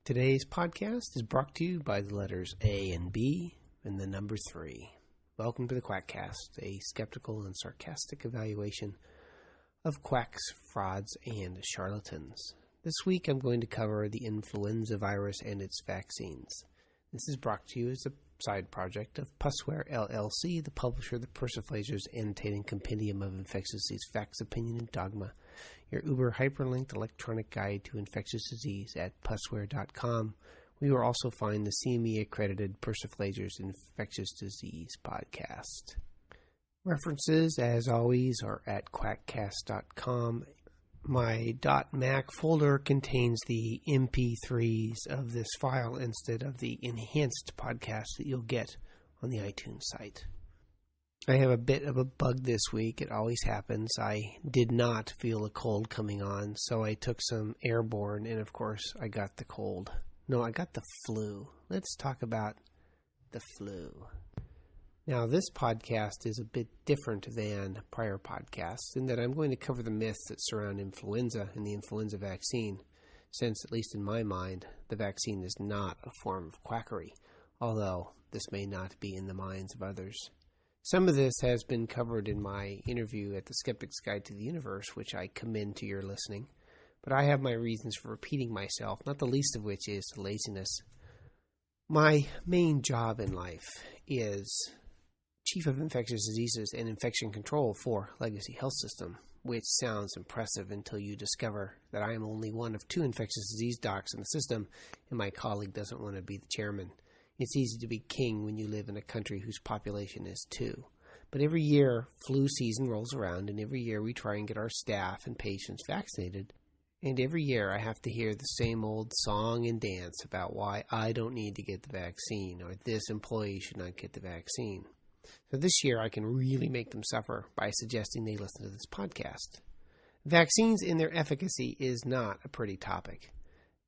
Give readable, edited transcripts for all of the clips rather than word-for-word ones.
Today's podcast is brought to you by the letters A and B and the number 3. Welcome to the Quackcast, a skeptical and sarcastic evaluation of quacks, frauds, and charlatans. This week I'm going to cover the influenza virus and its vaccines. This is brought to you as a side project of Pussware LLC, the publisher of the Persiflager's annotating compendium of infectious disease facts, opinion, and dogma, your uber hyperlinked electronic guide to infectious disease at pussware.com. We will also find the CME-accredited Persiflager's infectious disease podcast. References, as always, are at quackcast.com. My .mac folder contains the MP3s of this file instead of the enhanced podcast that you'll get on the iTunes site. I have a bit of a bug this week. It always happens. I did not feel a cold coming on, so I took some airborne, and of course I got the cold. No, I got the flu. Let's talk about the flu. Now, this podcast is a bit different than prior podcasts in that I'm going to cover the myths that surround influenza and the influenza vaccine, since, at least in my mind, the vaccine is not a form of quackery, although this may not be in the minds of others. Some of this has been covered in my interview at the Skeptic's Guide to the Universe, which I commend to your listening, but I have my reasons for repeating myself, not the least of which is laziness. My main job in life is Chief of Infectious Diseases and Infection Control for Legacy Health System, which sounds impressive until you discover that I am only one of 2 infectious disease docs in the system, and my colleague doesn't want to be the chairman. It's easy to be king when you live in a country whose population is 2. But every year, flu season rolls around, and every year we try and get our staff and patients vaccinated. And every year I have to hear the same old song and dance about why I don't need to get the vaccine, or this employee should not get the vaccine. So this year I can really make them suffer by suggesting they listen to this podcast. Vaccines and their efficacy is not a pretty topic.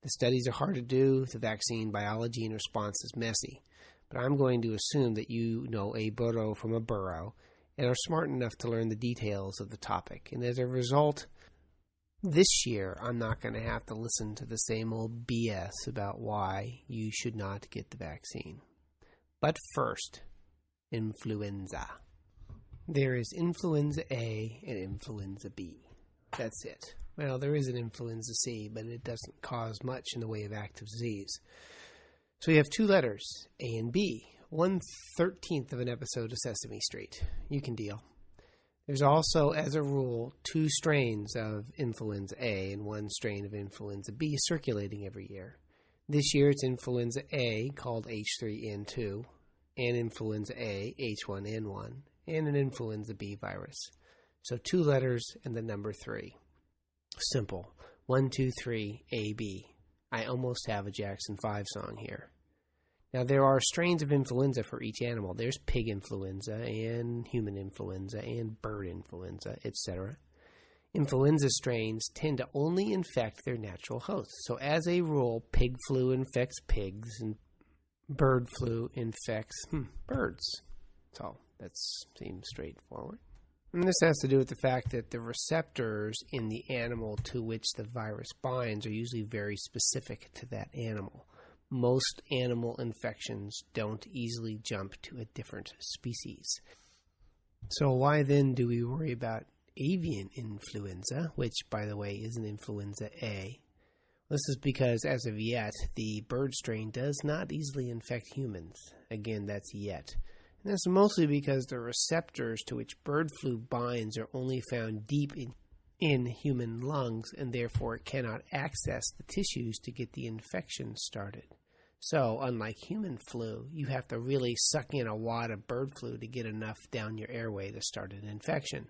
The studies are hard to do, the vaccine biology and response is messy, but I'm going to assume that you know a burrow from a burrow and are smart enough to learn the details of the topic. And as a result, this year I'm not going to have to listen to the same old BS about why you should not get the vaccine. But first, influenza. There is influenza A and influenza B. That's it. Well, there is an influenza C, but it doesn't cause much in the way of active disease. So you have 2 letters, A and B, 1/13 of an episode of Sesame Street. You can deal. There's also, as a rule, 2 strains of influenza A and 1 strain of influenza B circulating every year. This year it's influenza A, called H3N2, and influenza A, H1N1, and an influenza B virus. So 2 letters and the number 3. Simple. 1, 2, 3, AB. I almost have a Jackson 5 song here. Now, there are strains of influenza for each animal. There's pig influenza and human influenza and bird influenza, etc. Influenza strains tend to only infect their natural hosts. So as a rule, pig flu infects pigs and bird flu infects birds. So that seems straightforward. And this has to do with the fact that the receptors in the animal to which the virus binds are usually very specific to that animal. Most animal infections don't easily jump to a different species. So why then do we worry about avian influenza, which, by the way, is an influenza A? This is because, as of yet, the bird strain does not easily infect humans. Again, that's yet. And that's mostly because the receptors to which bird flu binds are only found deep in human lungs, and therefore it cannot access the tissues to get the infection started. So, unlike human flu, you have to really suck in a wad of bird flu to get enough down your airway to start an infection.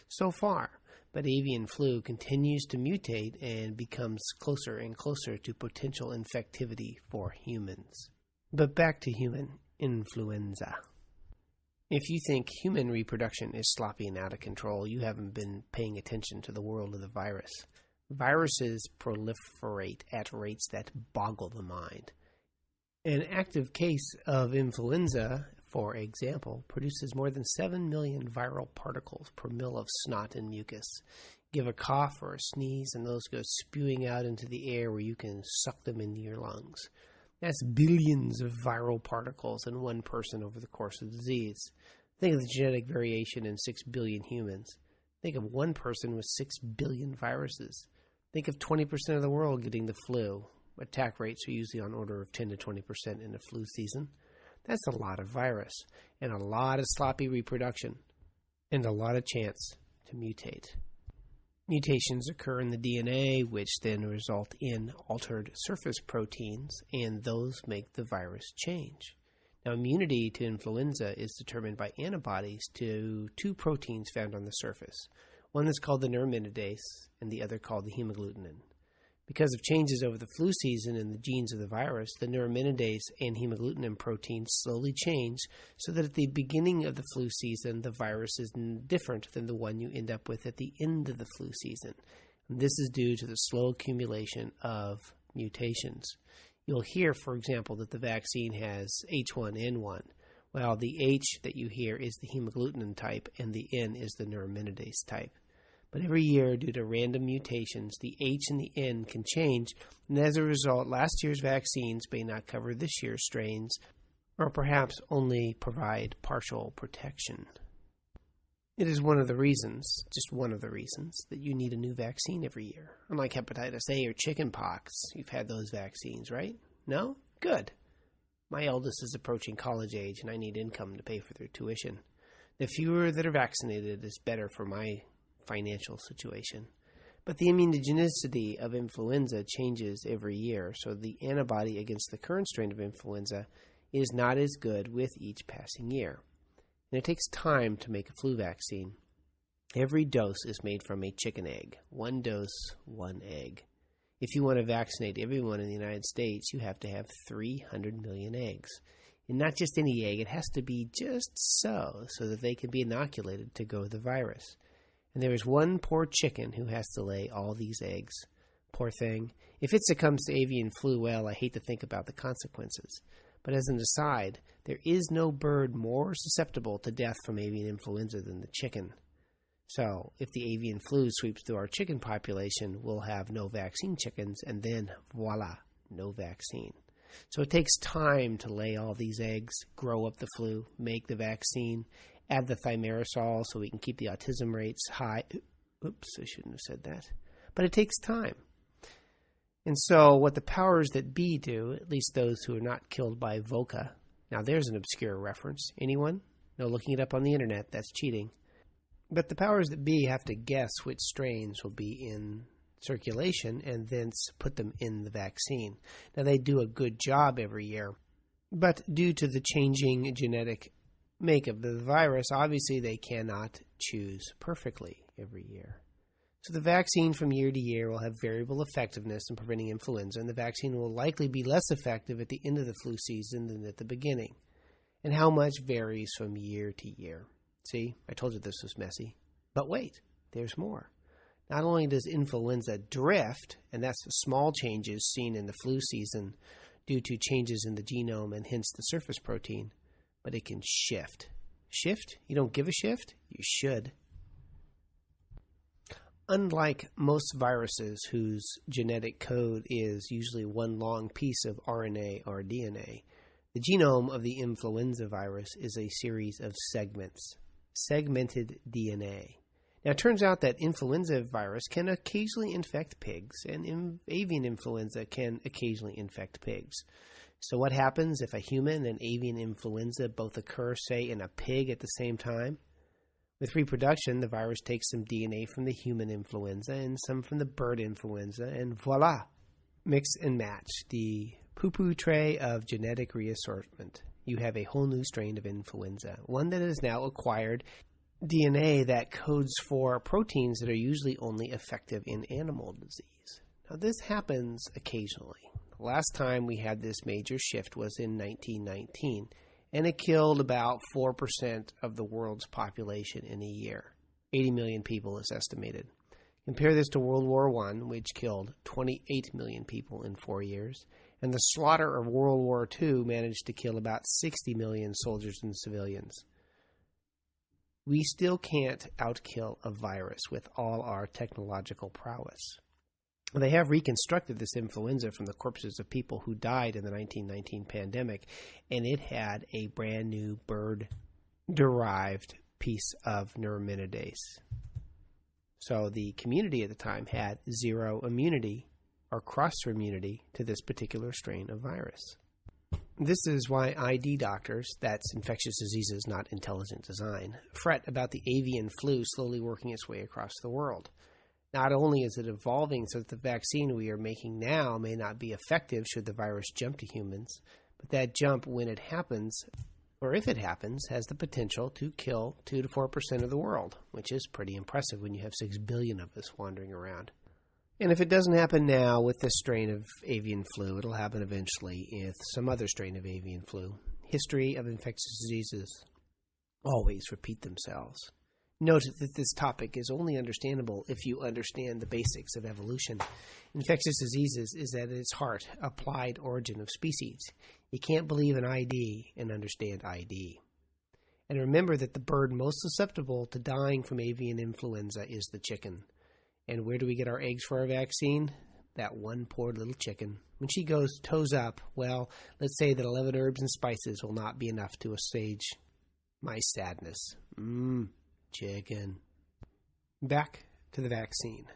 So far, but avian flu continues to mutate and becomes closer and closer to potential infectivity for humans. But back to human influenza. If you think human reproduction is sloppy and out of control, you haven't been paying attention to the world of the virus. Viruses proliferate at rates that boggle the mind. An active case of influenza, for example, produces more than 7 million viral particles per mil of snot and mucus. Give a cough or a sneeze, and those go spewing out into the air where you can suck them into your lungs. That's billions of viral particles in one person over the course of the disease. Think of the genetic variation in 6 billion humans. Think of one person with 6 billion viruses. Think of 20% of the world getting the flu. Attack rates are usually on order of 10 to 20% in the flu season. That's a lot of virus, and a lot of sloppy reproduction, and a lot of chance to mutate. Mutations occur in the DNA, which then result in altered surface proteins, and those make the virus change. Now, immunity to influenza is determined by antibodies to two proteins found on the surface. One that's called the neuraminidase, and the other called the hemagglutinin. Because of changes over the flu season in the genes of the virus, the neuraminidase and hemagglutinin proteins slowly change so that at the beginning of the flu season, the virus is different than the one you end up with at the end of the flu season. And this is due to the slow accumulation of mutations. You'll hear, for example, that the vaccine has H1N1. Well, the H that you hear is the hemagglutinin type, and the N is the neuraminidase type. But every year, due to random mutations, the H and the N can change, and as a result, last year's vaccines may not cover this year's strains, or perhaps only provide partial protection. It is one of the reasons, just one of the reasons, that you need a new vaccine every year. Unlike hepatitis A or chickenpox, you've had those vaccines, right? No? Good. My eldest is approaching college age, and I need income to pay for their tuition. The fewer that are vaccinated is better for my financial situation. But the immunogenicity of influenza changes every year, so the antibody against the current strain of influenza is not as good with each passing year. And it takes time to make a flu vaccine. Every dose is made from a chicken egg. One dose, one egg. If you want to vaccinate everyone in the United States, you have to have 300 million eggs. And not just any egg, it has to be just so that they can be inoculated to go the virus. And there is one poor chicken who has to lay all these eggs. Poor thing. If it succumbs to avian flu, well, I hate to think about the consequences. But as an aside, there is no bird more susceptible to death from avian influenza than the chicken. So, if the avian flu sweeps through our chicken population, we'll have no vaccine chickens, and then, voila, no vaccine. So it takes time to lay all these eggs, grow up the flu, make the vaccine, add the thimerosal so we can keep the autism rates high. Oops, I shouldn't have said that. But it takes time. And so what the powers that be do, at least those who are not killed by VOCA. Now there's an obscure reference. Anyone? No, looking it up on the internet, that's cheating. But the powers that be have to guess which strains will be in circulation and thence put them in the vaccine. Now they do a good job every year. But due to the changing genetic makeup of the virus, obviously they cannot choose perfectly every year. So the vaccine from year to year will have variable effectiveness in preventing influenza, and the vaccine will likely be less effective at the end of the flu season than at the beginning. And how much varies from year to year. See, I told you this was messy. But wait, there's more. Not only does influenza drift, and that's the small changes seen in the flu season due to changes in the genome and hence the surface protein, but it can shift. Shift? You don't give a shift? You should. Unlike most viruses whose genetic code is usually one long piece of RNA or DNA, the genome of the influenza virus is a series of segments, segmented DNA. Now, it turns out that influenza virus can occasionally infect pigs, and avian influenza can occasionally infect pigs. So what happens if a human and avian influenza both occur, say, in a pig at the same time? With reproduction, the virus takes some DNA from the human influenza and some from the bird influenza, and voila, mix and match, the poo-poo tray of genetic reassortment. You have a whole new strain of influenza, one that has now acquired DNA that codes for proteins that are usually only effective in animal disease. Now, this happens occasionally. The last time we had this major shift was in 1919, and it killed about 4% of the world's population in a year. 80 million people is estimated. Compare this to World War I, which killed 28 million people in 4 years, and the slaughter of World War II managed to kill about 60 million soldiers and civilians. we still can't outkill a virus with all our technological prowess. They have reconstructed this influenza from the corpses of people who died in the 1919 pandemic, and it had a brand new bird-derived piece of neuraminidase. So the community at the time had zero immunity or cross-immunity to this particular strain of virus. This is why ID doctors, that's infectious diseases, not intelligent design, fret about the avian flu slowly working its way across the world. Not only is it evolving so that the vaccine we are making now may not be effective should the virus jump to humans, but that jump, when it happens, or if it happens, has the potential to kill 2 to 4% of the world, which is pretty impressive when you have 6 billion of us wandering around. And if it doesn't happen now with this strain of avian flu, it'll happen eventually with some other strain of avian flu. History of infectious diseases always repeat themselves. Note that this topic is only understandable if you understand the basics of evolution. Infectious diseases is at its heart applied origin of species. You can't believe in ID and understand ID. And remember that the bird most susceptible to dying from avian influenza is the chicken. And where do we get our eggs for our vaccine? That one poor little chicken. When she goes toes up, well, let's say that 11 herbs and spices will not be enough to assuage my sadness. Chicken. Back to the vaccine.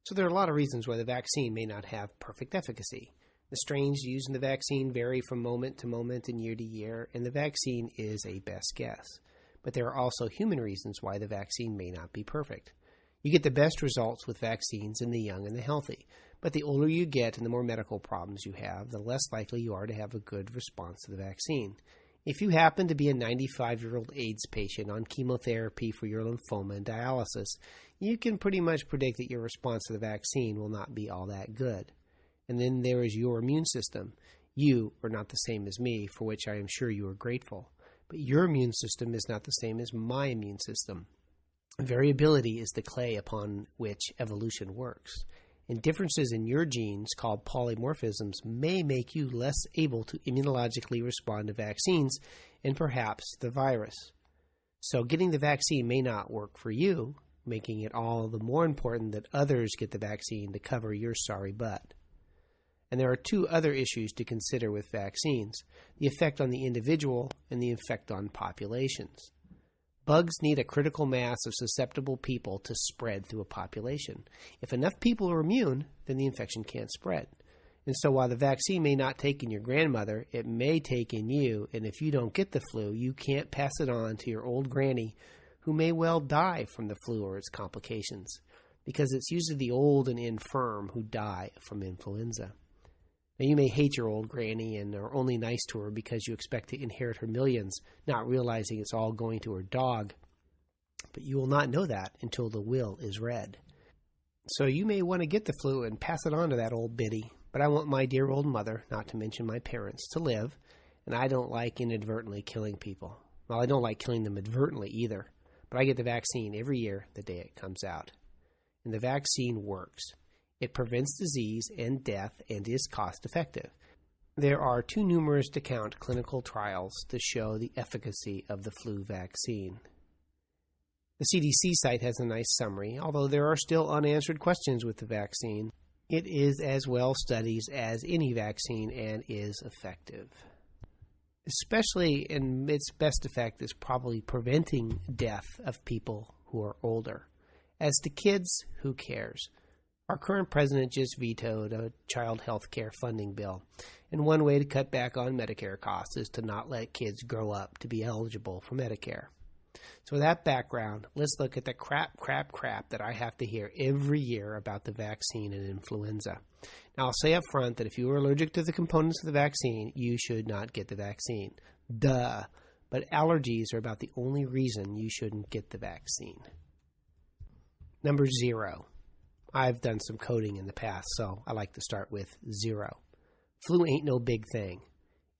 So there are a lot of reasons why the vaccine may not have perfect efficacy. The strains used in the vaccine vary from moment to moment and year to year, and the vaccine is a best guess. But there are also human reasons why the vaccine may not be perfect. You get the best results with vaccines in the young and the healthy, but the older you get and the more medical problems you have, the less likely you are to have a good response to the vaccine. If you happen to be a 95-year-old AIDS patient on chemotherapy for your lymphoma and dialysis, you can pretty much predict that your response to the vaccine will not be all that good. And then there is your immune system. You are not the same as me, for which I am sure you are grateful. But your immune system is not the same as my immune system. Variability is the clay upon which evolution works, and differences in your genes, called polymorphisms, may make you less able to immunologically respond to vaccines and perhaps the virus. So getting the vaccine may not work for you, making it all the more important that others get the vaccine to cover your sorry butt. And there are two other issues to consider with vaccines: the effect on the individual and the effect on populations. Bugs need a critical mass of susceptible people to spread through a population. If enough people are immune, then the infection can't spread. And so while the vaccine may not take in your grandmother, it may take in you, and if you don't get the flu, you can't pass it on to your old granny, who may well die from the flu or its complications, because it's usually the old and infirm who die from influenza. Now, you may hate your old granny and are only nice to her because you expect to inherit her millions, not realizing it's all going to her dog. But you will not know that until the will is read. So you may want to get the flu and pass it on to that old biddy, but I want my dear old mother, not to mention my parents, to live, and I don't like inadvertently killing people. Well, I don't like killing them advertently either, but I get the vaccine every year the day it comes out. And the vaccine works. It prevents disease and death and is cost-effective. There are too numerous to count clinical trials to show the efficacy of the flu vaccine. The CDC site has a nice summary, although there are still unanswered questions with the vaccine. It is as well studied as any vaccine and is effective. Especially in its best effect is probably preventing death of people who are older. As to kids, who cares? Our current president just vetoed a child health care funding bill, and one way to cut back on Medicare costs is to not let kids grow up to be eligible for Medicare. So with that background, let's look at the crap that I have to hear every year about the vaccine and influenza. Now, I'll say up front that if you are allergic to the components of the vaccine, you should not get the vaccine. Duh. But allergies are about the only reason you shouldn't get the vaccine. Number 0. I've done some coding in the past, so I like to start with 0. Flu ain't no big thing.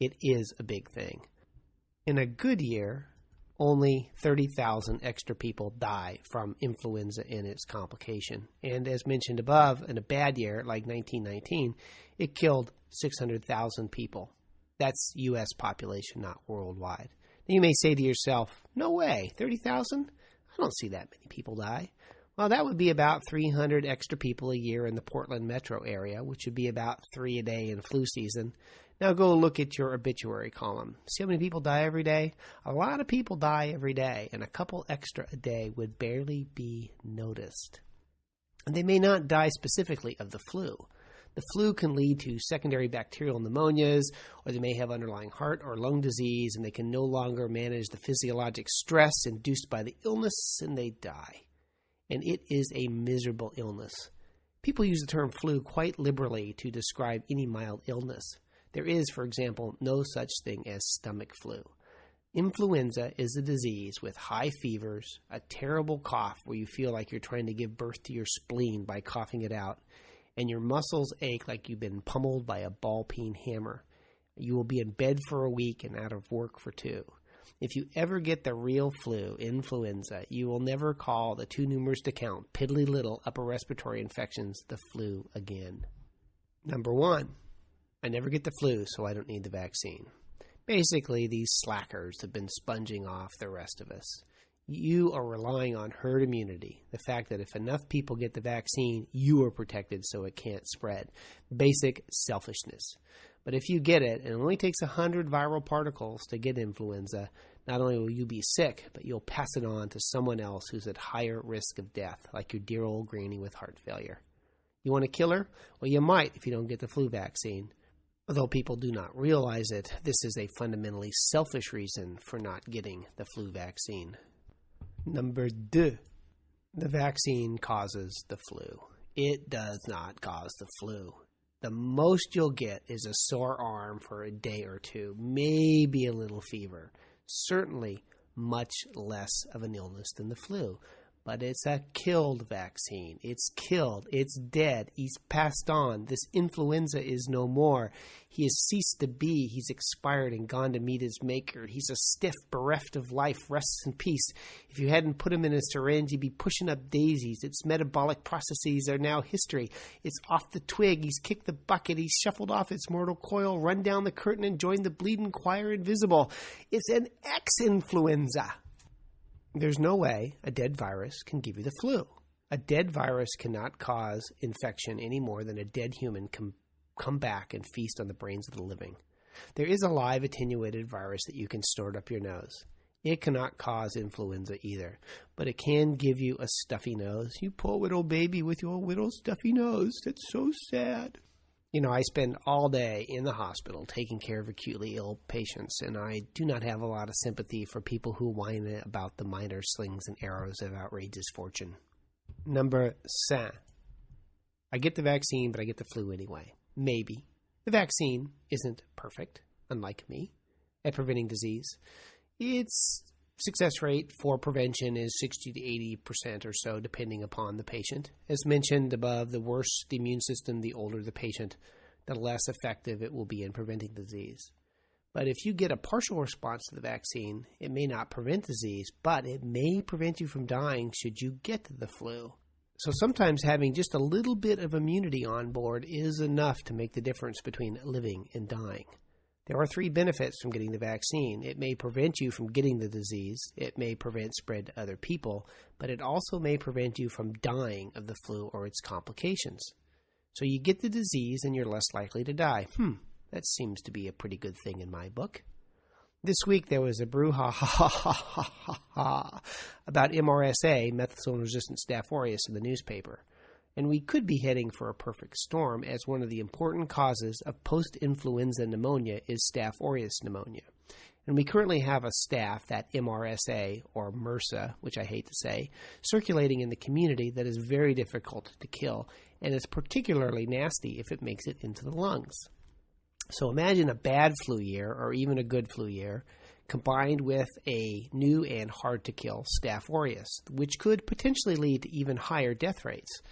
It is a big thing. In a good year, only 30,000 extra people die from influenza and its complication. And as mentioned above, in a bad year, like 1919, it killed 600,000 people. That's U.S. population, not worldwide. Now you may say to yourself, no way, 30,000? I don't see that many people die. Well, that would be about 300 extra people a year in the Portland metro area, which would be about 3 a day in flu season. Now go look at your obituary column. See how many people die every day? A lot of people die every day, and a couple extra a day would barely be noticed. And they may not die specifically of the flu. The flu can lead to secondary bacterial pneumonias, or they may have underlying heart or lung disease, and they can no longer manage the physiologic stress induced by the illness, and they die. And it is a miserable illness. People use the term flu quite liberally to describe any mild illness. There is, for example, no such thing as stomach flu. Influenza is a disease with high fevers, a terrible cough where you feel like you're trying to give birth to your spleen by coughing it out, and your muscles ache like you've been pummeled by a ball-peen hammer. You will be in bed for a week and out of work for 2. If you ever get the real flu, influenza, you will never call the too numerous to count piddly little upper respiratory infections the flu again. Number 1, I never get the flu, so I don't need the vaccine. Basically, these slackers have been sponging off the rest of us. You are relying on herd immunity, the fact that if enough people get the vaccine, you are protected so it can't spread. Basic selfishness. But if you get it, and it only takes 100 viral particles to get influenza, not only will you be sick, but you'll pass it on to someone else who's at higher risk of death, like your dear old granny with heart failure. You want to kill her? Well, you might if you don't get the flu vaccine. Although people do not realize it, this is a fundamentally selfish reason for not getting the flu vaccine. Number 2, the vaccine causes the flu. It does not cause the flu. The most you'll get is a sore arm for a day or 2, maybe a little fever. Certainly much less of an illness than the flu. But it's a killed vaccine. It's killed. It's dead. He's passed on. This influenza is no more. He has ceased to be. He's expired and gone to meet his maker. He's a stiff, bereft of life, rests in peace. If you hadn't put him in a syringe, he'd be pushing up daisies. Its metabolic processes are now history. It's off the twig. He's kicked the bucket. He's shuffled off its mortal coil, run down the curtain, and joined the bleeding choir invisible. It's an ex-influenza. There's no way a dead virus can give you the flu. A dead virus cannot cause infection any more than a dead human can come back and feast on the brains of the living. There is a live attenuated virus that you can snort up your nose. It cannot cause influenza either, but it can give you a stuffy nose. You poor little baby with your little stuffy nose. That's so sad. You know, I spend all day in the hospital taking care of acutely ill patients, and I do not have a lot of sympathy for people who whine about the minor slings and arrows of outrageous fortune. Number 5. I get the vaccine, but I get the flu anyway. Maybe. The vaccine isn't perfect, unlike me, at preventing disease. Its success rate for prevention is 60 to 80% or so, depending upon the patient. As mentioned above, the worse the immune system, the older the patient, the less effective it will be in preventing disease. But if you get a partial response to the vaccine, it may not prevent disease, but it may prevent you from dying should you get the flu. So sometimes having just a little bit of immunity on board is enough to make the difference between living and dying. There are 3 benefits from getting the vaccine. It may prevent you from getting the disease. It may prevent spread to other people, but it also may prevent you from dying of the flu or its complications. So you get the disease and you're less likely to die. That seems to be a pretty good thing in my book. This week there was a brouhaha about MRSA, methicillin-resistant Staph aureus, in the newspaper. And we could be heading for a perfect storm, as one of the important causes of post-influenza pneumonia is Staph aureus pneumonia. And we currently have a staph, that MRSA, or MRSA, which I hate to say, circulating in the community that is very difficult to kill, and is particularly nasty if it makes it into the lungs. So imagine a bad flu year, or even a good flu year, combined with a new and hard-to-kill Staph aureus, which could potentially lead to even higher death rates.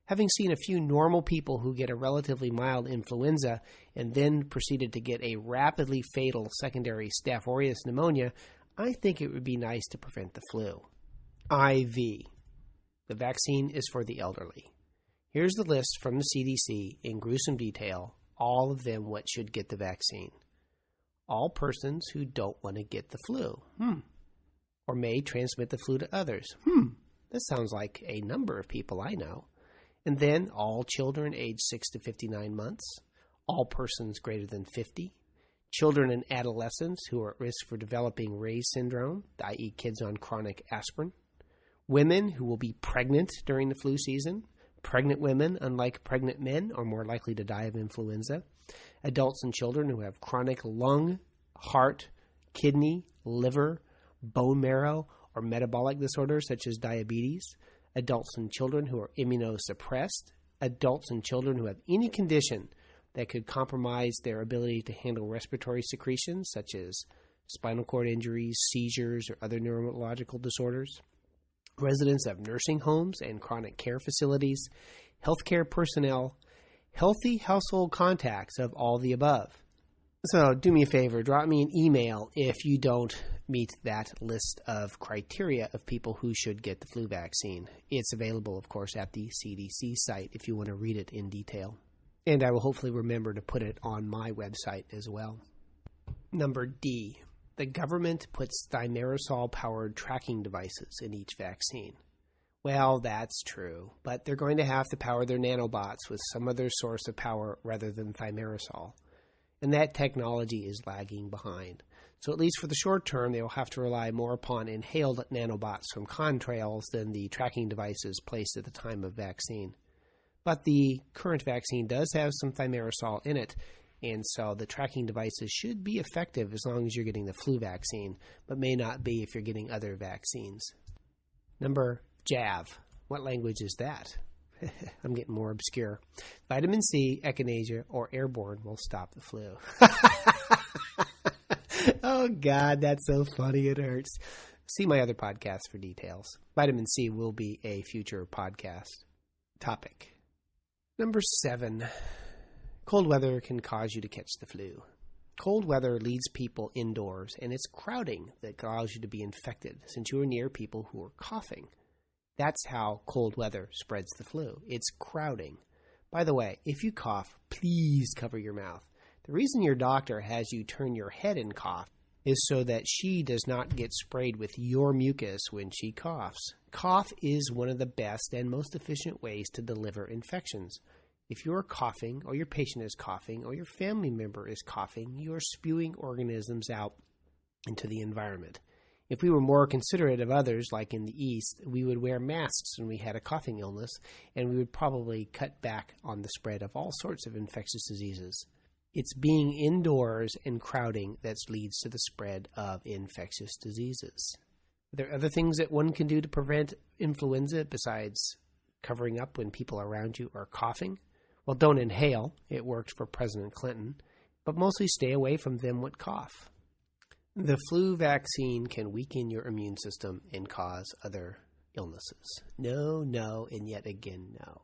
Having seen a few normal people who get a relatively mild influenza and then proceeded to get a rapidly fatal secondary Staph aureus pneumonia, I think it would be nice to prevent the flu. IV. The vaccine is for the elderly. Here's the list from the CDC in gruesome detail, all of them what should get the vaccine. All persons who don't want to get the flu. or may transmit the flu to others. That sounds like a number of people I know. And then all children aged 6 to 59 months, all persons greater than 50, children and adolescents who are at risk for developing Ray's syndrome, i.e. kids on chronic aspirin, women who will be pregnant during the flu season. Pregnant women, unlike pregnant men, are more likely to die of influenza. Adults and children who have chronic lung, heart, kidney, liver, bone marrow, or metabolic disorders such as diabetes. Adults and children who are immunosuppressed. Adults and children who have any condition that could compromise their ability to handle respiratory secretions such as spinal cord injuries, seizures, or other neurological disorders. Residents of nursing homes and chronic care facilities, healthcare personnel, healthy household contacts of all the above. So do me a favor, drop me an email if you don't meet that list of criteria of people who should get the flu vaccine. It's available, of course, at the CDC site if you want to read it in detail. And I will hopefully remember to put it on my website as well. Number D. The government puts thimerosal-powered tracking devices in each vaccine. Well, that's true, but they're going to have to power their nanobots with some other source of power rather than thimerosal. And that technology is lagging behind. So at least for the short term, they will have to rely more upon inhaled nanobots from contrails than the tracking devices placed at the time of vaccine. But the current vaccine does have some thimerosal in it, and so the tracking devices should be effective as long as you're getting the flu vaccine, but may not be if you're getting other vaccines. Number JAV. What language is that? I'm getting more obscure. Vitamin C, echinacea, or airborne will stop the flu. Oh, God, that's so funny. It hurts. See my other podcast for details. Vitamin C will be a future podcast topic. Number 7. Cold weather can cause you to catch the flu. Cold weather leads people indoors, and it's crowding that allows you to be infected since you are near people who are coughing. That's how cold weather spreads the flu. It's crowding. By the way, if you cough, please cover your mouth. The reason your doctor has you turn your head and cough is so that she does not get sprayed with your mucus when she coughs. Cough is one of the best and most efficient ways to deliver infections. If you are coughing, or your patient is coughing, or your family member is coughing, you are spewing organisms out into the environment. If we were more considerate of others, like in the East, we would wear masks when we had a coughing illness, and we would probably cut back on the spread of all sorts of infectious diseases. It's being indoors and crowding that leads to the spread of infectious diseases. Are there other things that one can do to prevent influenza besides covering up when people around you are coughing? Well, don't inhale. It worked for President Clinton. But mostly stay away from them that cough. The flu vaccine can weaken your immune system and cause other illnesses. No, and yet again, no.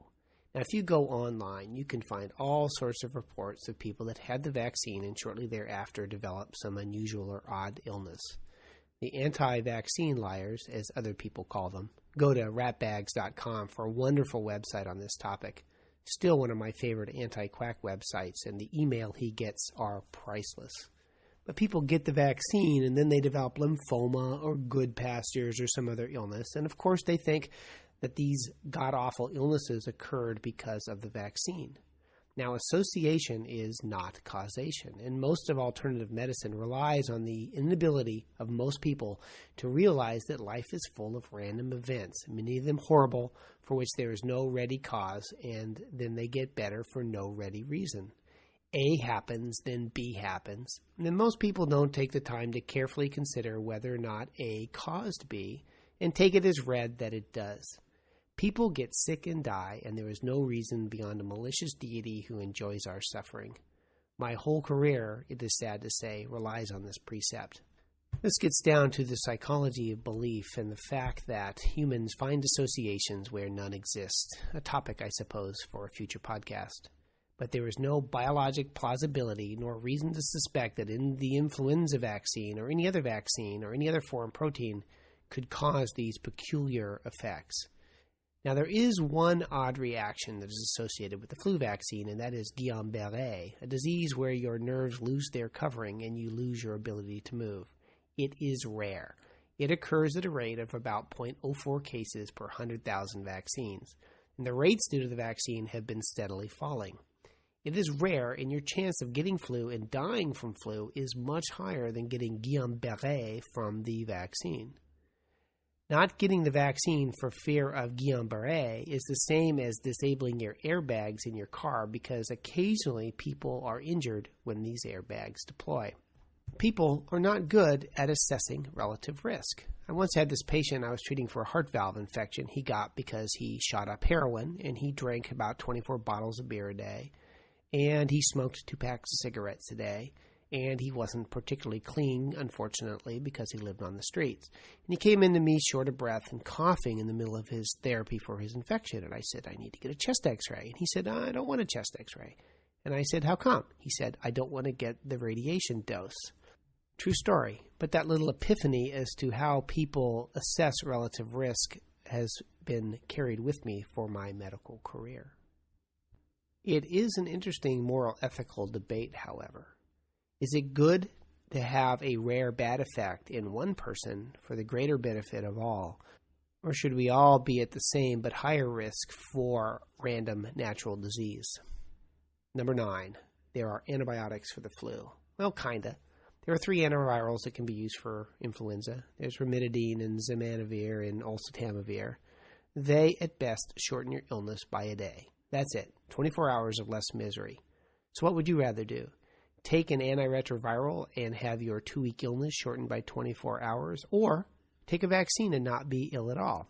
Now, if you go online, you can find all sorts of reports of people that had the vaccine and shortly thereafter developed some unusual or odd illness. The anti-vaccine liars, as other people call them, go to ratbags.com for a wonderful website on this topic. Still one of my favorite anti-quack websites, and the email he gets are priceless. But people get the vaccine, and then they develop lymphoma or good pastures or some other illness. And, of course, they think that these god-awful illnesses occurred because of the vaccine. Now, association is not causation, and most of alternative medicine relies on the inability of most people to realize that life is full of random events, many of them horrible, for which there is no ready cause, and then they get better for no ready reason. A happens, then B happens, and then most people don't take the time to carefully consider whether or not A caused B, and take it as read that it does. People get sick and die, and there is no reason beyond a malicious deity who enjoys our suffering. My whole career, it is sad to say, relies on this precept. This gets down to the psychology of belief and the fact that humans find associations where none exist, a topic, I suppose, for a future podcast. But there is no biologic plausibility nor reason to suspect that in the influenza vaccine or any other vaccine or any other foreign protein could cause these peculiar effects. Now, there is one odd reaction that is associated with the flu vaccine, and that is Guillain-Barré, a disease where your nerves lose their covering and you lose your ability to move. It is rare. It occurs at a rate of about 0.04 cases per 100,000 vaccines, and the rates due to the vaccine have been steadily falling. It is rare, and your chance of getting flu and dying from flu is much higher than getting Guillain-Barré from the vaccine. Not getting the vaccine for fear of Guillain-Barré is the same as disabling your airbags in your car because occasionally people are injured when these airbags deploy. People are not good at assessing relative risk. I once had this patient I was treating for a heart valve infection he got because he shot up heroin and he drank about 24 bottles of beer a day. And he smoked 2 packs of cigarettes a day, and he wasn't particularly clean, unfortunately, because he lived on the streets. And he came in to me short of breath and coughing in the middle of his therapy for his infection, and I said, I need to get a chest x-ray. And he said, I don't want a chest x-ray. And I said, how come? He said, I don't want to get the radiation dose. True story, but that little epiphany as to how people assess relative risk has been carried with me for my medical career. It is an interesting moral ethical debate, however. Is it good to have a rare bad effect in one person for the greater benefit of all? Or should we all be at the same but higher risk for random natural disease? Number 9, there are antibiotics for the flu. Well, kinda. There are 3 antivirals that can be used for influenza. There's ranitidine and zimanvir and oseltamivir. They, at best, shorten your illness by a day. That's it. 24 hours of less misery. So what would you rather do? Take an antiretroviral and have your 2-week illness shortened by 24 hours, or take a vaccine and not be ill at all?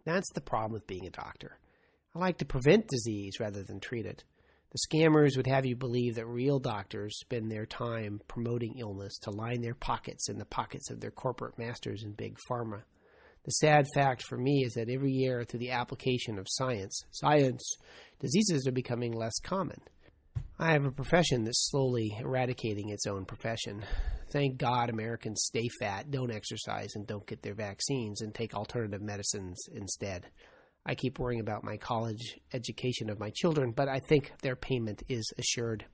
That's the problem with being a doctor. I like to prevent disease rather than treat it. The scammers would have you believe that real doctors spend their time promoting illness to line their pockets and the pockets of their corporate masters in big pharma. The sad fact for me is that every year, through the application of science, diseases are becoming less common. I have a profession that's slowly eradicating its own profession. Thank God Americans stay fat, don't exercise, and don't get their vaccines, and take alternative medicines instead. I keep worrying about my college education of my children, but I think their payment is assured.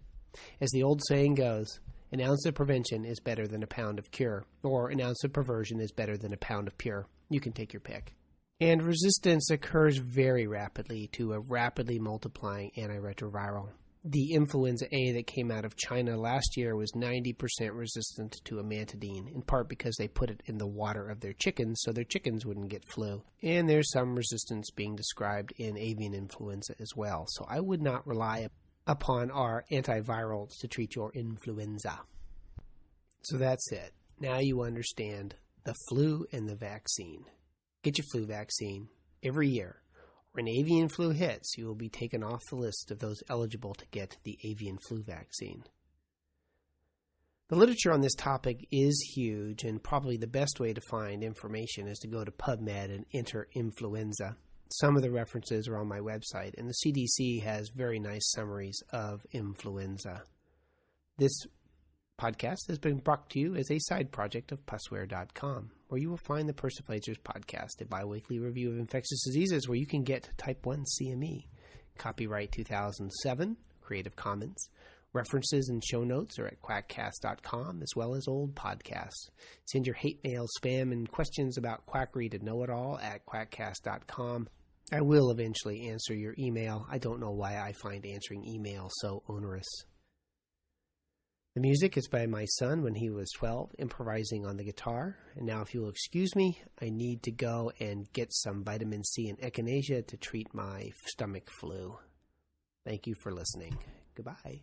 As the old saying goes, an ounce of prevention is better than a pound of cure, or an ounce of perversion is better than a pound of pure. You can take your pick. And resistance occurs very rapidly to a rapidly multiplying antiretroviral. The influenza A that came out of China last year was 90% resistant to amantadine, in part because they put it in the water of their chickens so their chickens wouldn't get flu. And there's some resistance being described in avian influenza as well. So I would not rely upon our antivirals to treat your influenza. So that's it. Now you understand the flu and the vaccine. Get your flu vaccine every year. When avian flu hits, you will be taken off the list of those eligible to get the avian flu vaccine. The literature on this topic is huge, and probably the best way to find information is to go to PubMed and enter influenza. Some of the references are on my website, and the CDC has very nice summaries of influenza. This podcast has been brought to you as a side project of Pussware.com, where you will find the Persiflagers podcast, a biweekly review of infectious diseases where you can get Type 1 CME. Copyright 2007, Creative Commons. References and show notes are at Quackcast.com, as well as old podcasts. Send your hate mail, spam, and questions about quackery to know-it-all at Quackcast.com. I will eventually answer your email. I don't know why I find answering email so onerous. The music is by my son when he was 12, improvising on the guitar. And now if you'll excuse me, I need to go and get some vitamin C and echinacea to treat my stomach flu. Thank you for listening. Goodbye.